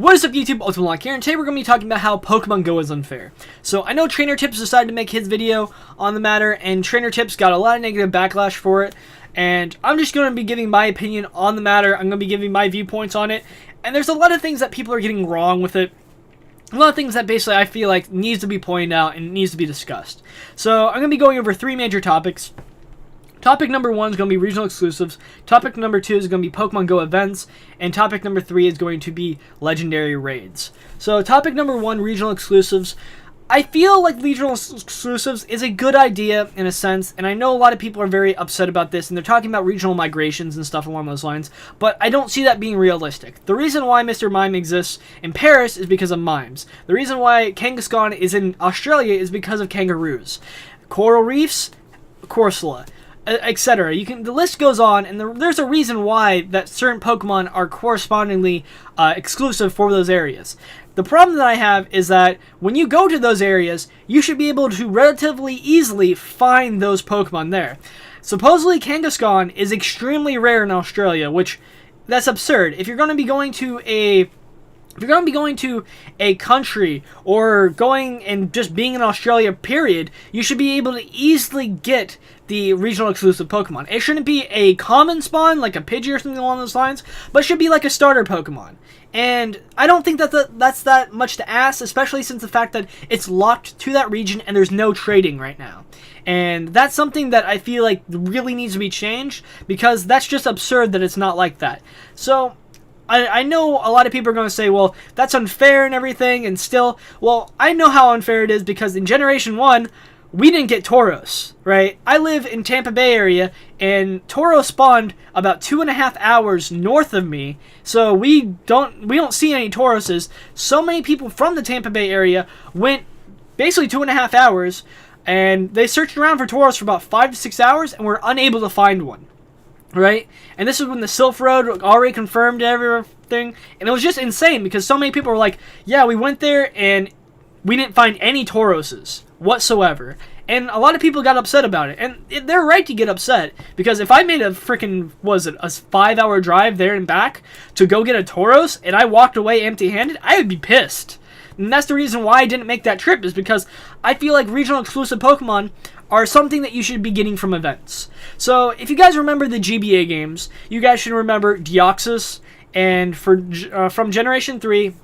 What is up YouTube, Ultimate Lock here, and today we're going to be talking about how Pokemon GO is unfair. So I know Trainer Tips decided to make his video on the matter, and Trainer Tips got a lot of negative backlash for it, and I'm just going to be giving my opinion on the matter. I'm going to be giving my viewpoints on it, and there's a lot of things that people are getting wrong with it. A lot of things that basically I feel like needs to be pointed out and needs to be discussed. So I'm going to be going over three major topics. Topic number 1 is going to be regional exclusives. Topic number 2 is going to be Pokemon GO events. And topic number 3 is going to be legendary raids. So topic number 1, regional exclusives. I feel like regional exclusives is a good idea in a sense. And I know a lot of people are very upset about this. And they're talking about regional migrations and stuff along those lines. But I don't see that being realistic. The reason why Mr. Mime exists in Paris is because of mimes. The reason why Kangaskhan is in Australia is because of kangaroos. Coral reefs, Corsola, etc. The list goes on, and there's a reason why that certain Pokemon are correspondingly exclusive for those areas. The problem that I have is that when you go to those areas, you should be able to relatively easily find those Pokemon there. Supposedly, Kangaskhan is extremely rare in Australia, which that's absurd. If you're going to be going to a country or going and just being in Australia, period, you should be able to easily get the regional exclusive Pokemon. It shouldn't be a common spawn like a Pidgey or something along those lines, but it should be like a starter Pokemon. And I don't think that's that much to ask, especially since the fact that it's locked to that region and there's no trading right now. And that's something that I feel like really needs to be changed, because that's just absurd that it's not like that. So I know a lot of people are going to say, well, that's unfair and everything, and still, well, I know how unfair it is, because in Generation 1, we didn't get Tauros, right? I live in Tampa Bay area, and Tauros spawned about 2.5 hours north of me, so we don't see any Tauroses. So many people from the Tampa Bay area went basically 2.5 hours, and they searched around for Tauros for about 5 to 6 hours, and were unable to find one. Right? And this is when the Sylph Road already confirmed everything. And it was just insane, because so many people were like, yeah, we went there and we didn't find any Tauroses whatsoever. And a lot of people got upset about it. And they're right to get upset, because if I made a freaking, a 5-hour drive there and back to go get a Tauros, and I walked away empty-handed, I would be pissed. And that's the reason why I didn't make that trip, is because I feel like regional exclusive Pokemon are something that you should be getting from events. So if you guys remember the GBA games, you guys should remember Deoxys, and from Generation 3,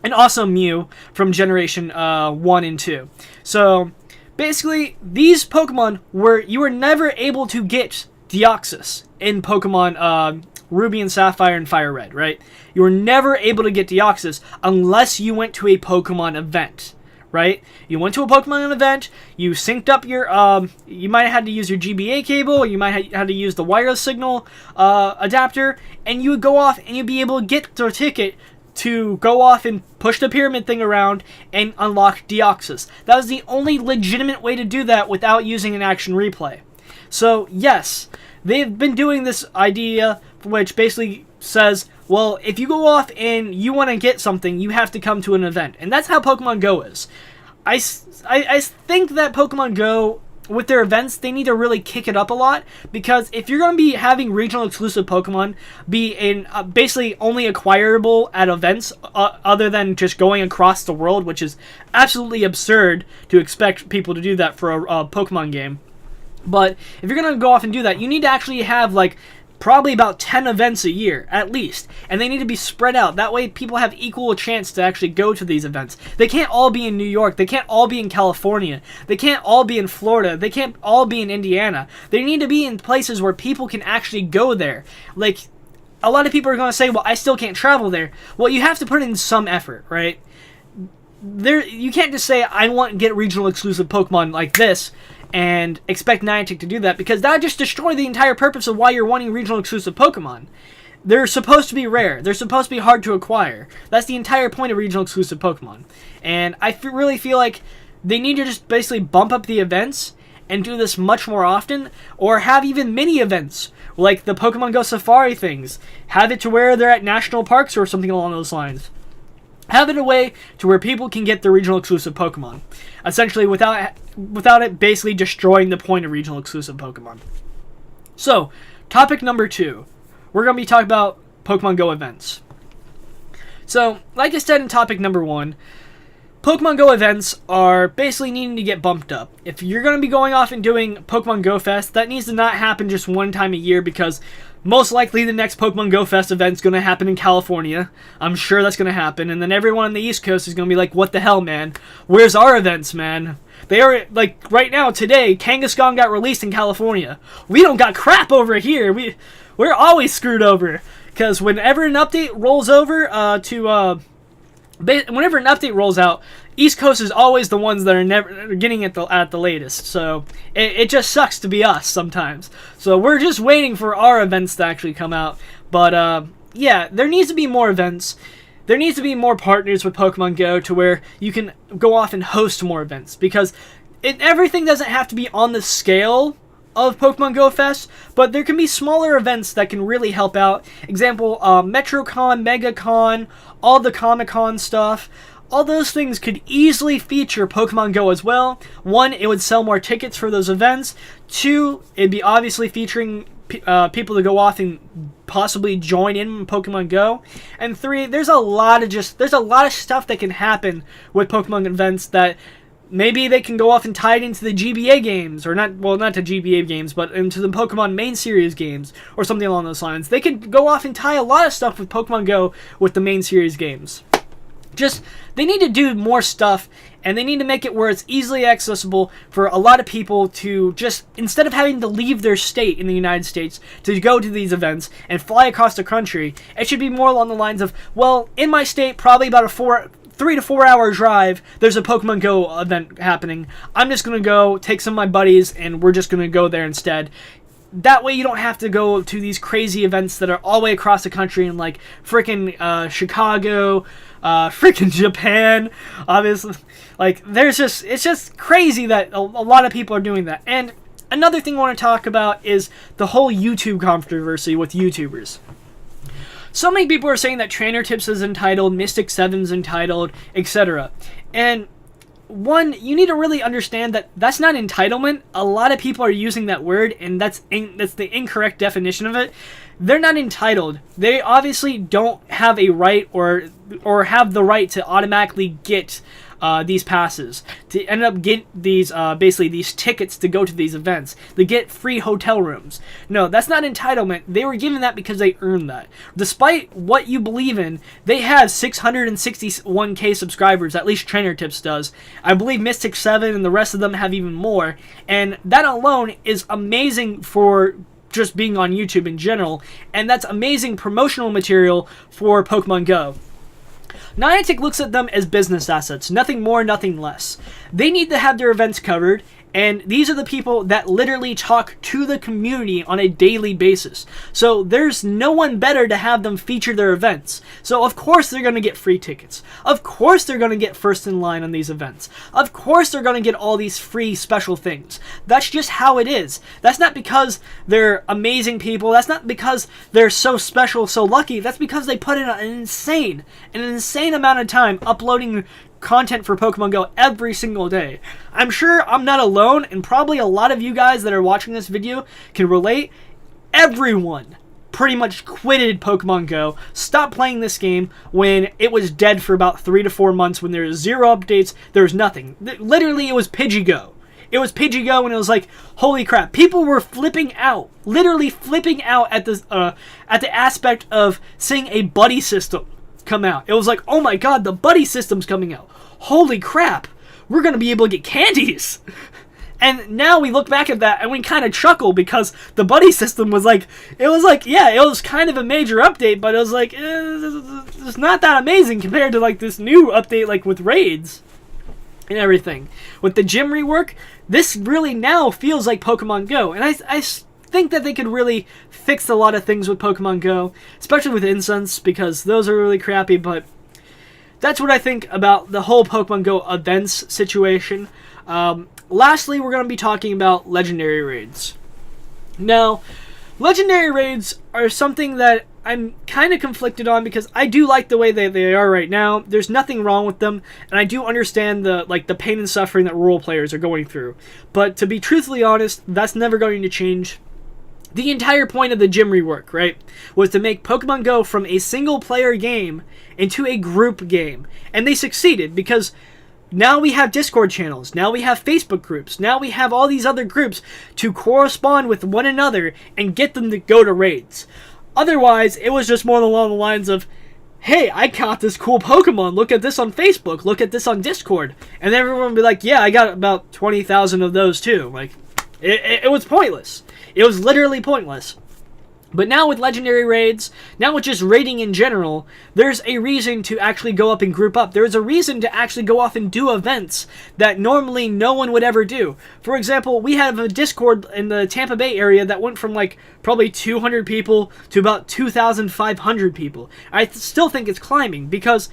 and also Mew from Generation 1 and 2. So basically, these Pokemon you were never able to get Deoxys in Pokemon Ruby and Sapphire and Fire Red, right? You were never able to get Deoxys unless you went to a Pokemon event, right? You went to a Pokemon event, you synced up your, you might have had to use your GBA cable, or you might have had to use the wireless signal adapter, and you would go off and you'd be able to get the ticket to go off and push the pyramid thing around and unlock Deoxys. That was the only legitimate way to do that without using an action replay. So yes, they've been doing this idea, which basically says, well, if you go off and you want to get something, you have to come to an event. And that's how Pokemon GO is. I think that Pokemon GO, with their events, they need to really kick it up a lot. Because if you're going to be having regional exclusive Pokemon be in basically only acquirable at events, other than just going across the world, which is absolutely absurd to expect people to do that for a Pokemon game. But if you're going to go off and do that, you need to actually have, like, probably about 10 events a year, at least. And they need to be spread out. That way people have equal chance to actually go to these events. They can't all be in New York. They can't all be in California. They can't all be in Florida. They can't all be in Indiana. They need to be in places where people can actually go there. Like, a lot of people are going to say, well, I still can't travel there. Well, you have to put in some effort, right? You can't just say, I want to get regional exclusive Pokemon like this, and expect Niantic to do that, because that would just destroy the entire purpose of why you're wanting regional exclusive Pokemon. They're supposed to be rare. They're supposed to be hard to acquire. That's the entire point of regional exclusive Pokemon. And I really feel like they need to just basically bump up the events and do this much more often, or have even mini events, like the Pokemon GO Safari things. Have it to where they're at national parks or something along those lines. Have it a way to where people can get the regional exclusive Pokemon, essentially without it basically destroying the point of regional exclusive Pokemon. So, topic number 2. We're going to be talking about Pokemon GO events. So, like I said in topic number 1, Pokemon Go events are basically needing to get bumped up. If you're going to be going off and doing Pokemon Go Fest, that needs to not happen just one time a year, because most likely the next Pokemon Go Fest event's going to happen in California. I'm sure that's going to happen, and then everyone on the East Coast is going to be like, what the hell, man? Where's our events, man? They are, like, right now, today, Kangaskhan got released in California. We don't got crap over here. We're always screwed over, because whenever an update rolls over whenever an update rolls out, East Coast is always the ones that are never getting it at the latest. So it just sucks to be us sometimes. So we're just waiting for our events to actually come out. But yeah, there needs to be more events. There needs to be more partners with Pokemon Go to where you can go off and host more events, because everything doesn't have to be on the scale of Pokemon Go Fest, but there can be smaller events that can really help out. Example, Metrocon, Megacon, all the Comic-Con stuff. All those things could easily feature Pokemon Go as well. 1, it would sell more tickets for those events. 2, it'd be obviously featuring people to go off and possibly join in Pokemon Go. And 3, there's a lot of stuff that can happen with Pokemon events that maybe they can go off and tie it into the GBA games, or not to GBA games, but into the Pokemon main series games, or something along those lines. They could go off and tie a lot of stuff with Pokemon Go with the main series games. They need to do more stuff, and they need to make it where it's easily accessible for a lot of people to just, instead of having to leave their state in the United States to go to these events and fly across the country, it should be more along the lines of, well, in my state, probably about a 3 to 4 hour drive, there's a Pokemon Go event happening. I'm just going to go take some of my buddies, and we're just going to go there instead. That way you don't have to go to these crazy events that are all the way across the country in, like, frickin' Chicago, frickin' Japan, obviously. Like, it's just crazy that a lot of people are doing that. And another thing I want to talk about is the whole YouTube controversy with YouTubers. So many people are saying that Trainer Tips is entitled, Mystic 7's entitled, etc. And 1, you need to really understand that that's not entitlement. A lot of people are using that word, and that's the incorrect definition of it. They're not entitled. They obviously don't have a right or have the right to automatically get these passes, to end up get these basically these tickets to go to these events. They get free hotel rooms. No, that's not entitlement. They were given that because they earned that. Despite what you believe in, they have 661k subscribers, at least Trainer Tips does. I believe Mystic 7 and the rest of them have even more, and that alone is amazing for just being on YouTube in general, and that's amazing promotional material for Pokemon Go. Niantic looks at them as business assets, nothing more, nothing less. They need to have their events covered, and these are the people that literally talk to the community on a daily basis. So there's no one better to have them feature their events. So of course they're going to get free tickets. Of course they're going to get first in line on these events. Of course they're going to get all these free special things. That's just how it is. That's not because they're amazing people. That's not because they're so special, so lucky. That's because they put in an insane amount of time uploading content for Pokemon Go every single day. I'm sure I'm not alone, and probably a lot of you guys that are watching this video can relate. Everyone pretty much quitted Pokemon Go, stopped playing this game when it was dead for about 3 to 4 months, when there was 0 updates, there was nothing. Literally, it was Pidgey-Go. It was Pidgey-Go, and it was like, holy crap. People were flipping out, literally flipping out at the aspect of seeing a buddy system come out. It was like, oh my god, the buddy system's coming out. Holy crap, we're gonna be able to get candies. And now we look back at that and we kind of chuckle, because the buddy system was like, yeah, it was kind of a major update, but it was like, it's not that amazing compared to like this new update, like with raids and everything. With the gym rework, this really now feels like Pokemon Go. And I think that they could really fix a lot of things with Pokemon Go, especially with Incense, because those are really crappy. But that's what I think about the whole Pokemon Go events situation. Lastly, we're going to be talking about legendary raids. Now, legendary raids are something that I'm kind of conflicted on, because I do like the way they are right now. There's nothing wrong with them, and I do understand the pain and suffering that role players are going through. But to be truthfully honest, that's never going to change. The entire point of the gym rework, right, was to make Pokemon Go from a single-player game into a group game. And they succeeded, because now we have Discord channels, now we have Facebook groups, now we have all these other groups to correspond with one another and get them to go to raids. Otherwise, it was just more along the lines of, hey, I caught this cool Pokemon, look at this on Facebook, look at this on Discord. And everyone would be like, yeah, I got about 20,000 of those too. Like, it was pointless. It was literally pointless. But now with legendary raids, now with just raiding in general, there's a reason to actually go up and group up. There's a reason to actually go off and do events that normally no one would ever do. For example, we have a Discord in the Tampa Bay area that went from like probably 200 people to about 2,500 people. I still think it's climbing because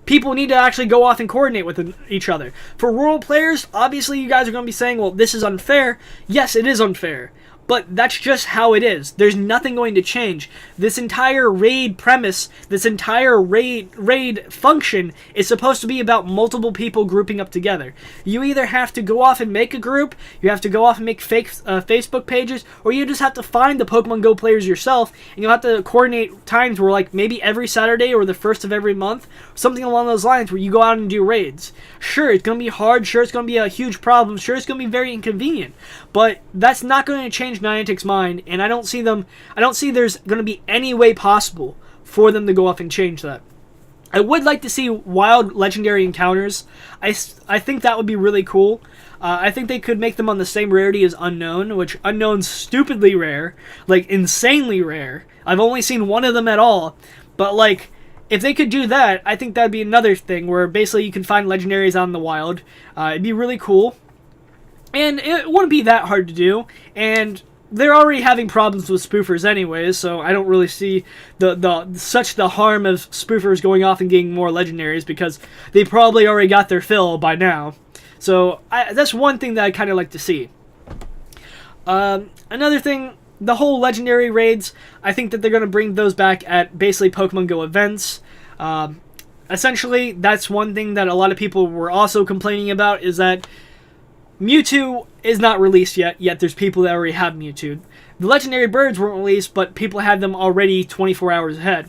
people need to actually go off and coordinate with each other. For rural players, obviously you guys are going to be saying, well, this is unfair. Yes, it is unfair. But that's just how it is. There's nothing going to change. This entire raid premise, this entire raid function is supposed to be about multiple people grouping up together. You either have to go off and make a group, you have to go off and make fake Facebook pages, or you just have to find the Pokemon Go players yourself, and you'll have to coordinate times where like maybe every Saturday or the first of every month, something along those lines where you go out and do raids. Sure, it's going to be hard, sure it's going to be a huge problem, sure it's going to be very inconvenient, but that's not going to change Niantic's mind, and I don't see there's going to be any way possible for them to go off and change that. I would like to see wild legendary encounters. I think that would be really cool. I think they could make them on the same rarity as Unknown, which Unknown's stupidly rare, like insanely rare. I've only seen one of them at all, but like, if they could do that, I think that'd be another thing where basically you can find legendaries out in the wild. It'd be really cool. And it wouldn't be that hard to do, and they're already having problems with spoofers anyways, so I don't really see the harm of spoofers going off and getting more legendaries, because they probably already got their fill by now. So that's one thing that I kind of like to see. Another thing, the whole legendary raids, I think that they're going to bring those back at basically Pokemon Go events. Essentially, that's one thing that a lot of people were also complaining about, is that Mewtwo is not released yet there's people that already have Mewtwo. The legendary birds weren't released, but people had them already 24 hours ahead.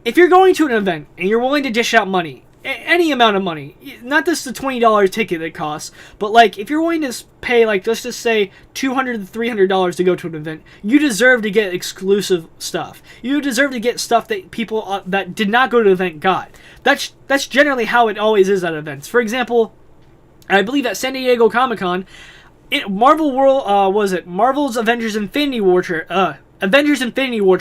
If you're going to an event and you're willing to dish out money, any amount of money, not just the $20 ticket it costs, but like if you're willing to pay, like, let's just say $200 to $300 to go to an event, you deserve to get exclusive stuff. You deserve to get stuff that people that did not go to the event got. That's generally how it always is at events. For example, I believe at San Diego Comic-Con, Marvel's Avengers Infinity War trailer. Avengers Infinity War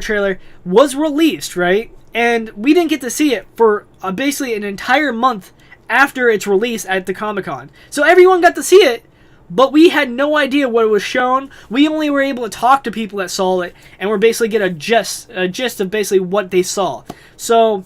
trailer was released, right? And we didn't get to see it for basically an entire month after its release at the Comic-Con. So everyone got to see it, but we had no idea what it was shown. We only were able to talk to people that saw it, and we're basically get a gist of basically what they saw. So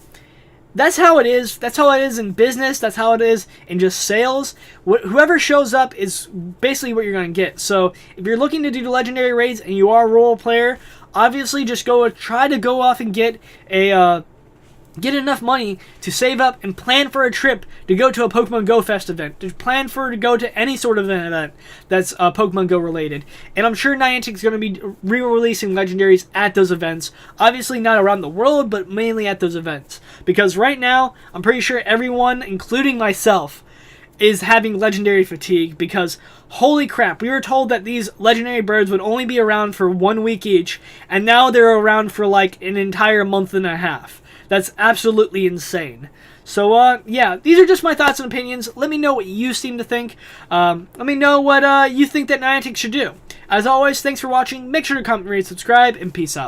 that's how it is. That's how it is in business. That's how it is in just sales. Whoever shows up is basically what you're going to get. So if you're looking to do the legendary raids and you are a role player, obviously just try to go off and get enough money to save up and plan for a trip to go to a Pokemon Go Fest event, to plan to go to any sort of an event that's Pokemon Go related. And I'm sure Niantic's going to be re-releasing legendaries at those events. Obviously not around the world, but mainly at those events. Because right now, I'm pretty sure everyone, including myself, is having legendary fatigue, because holy crap, we were told that these legendary birds would only be around for 1 week each, and now they're around for like an entire month and a half. That's absolutely insane. So, yeah, these are just my thoughts and opinions. Let me know what you seem to think. Let me know what you think that Niantic should do. As always, thanks for watching. Make sure to comment, rate, subscribe, and peace out.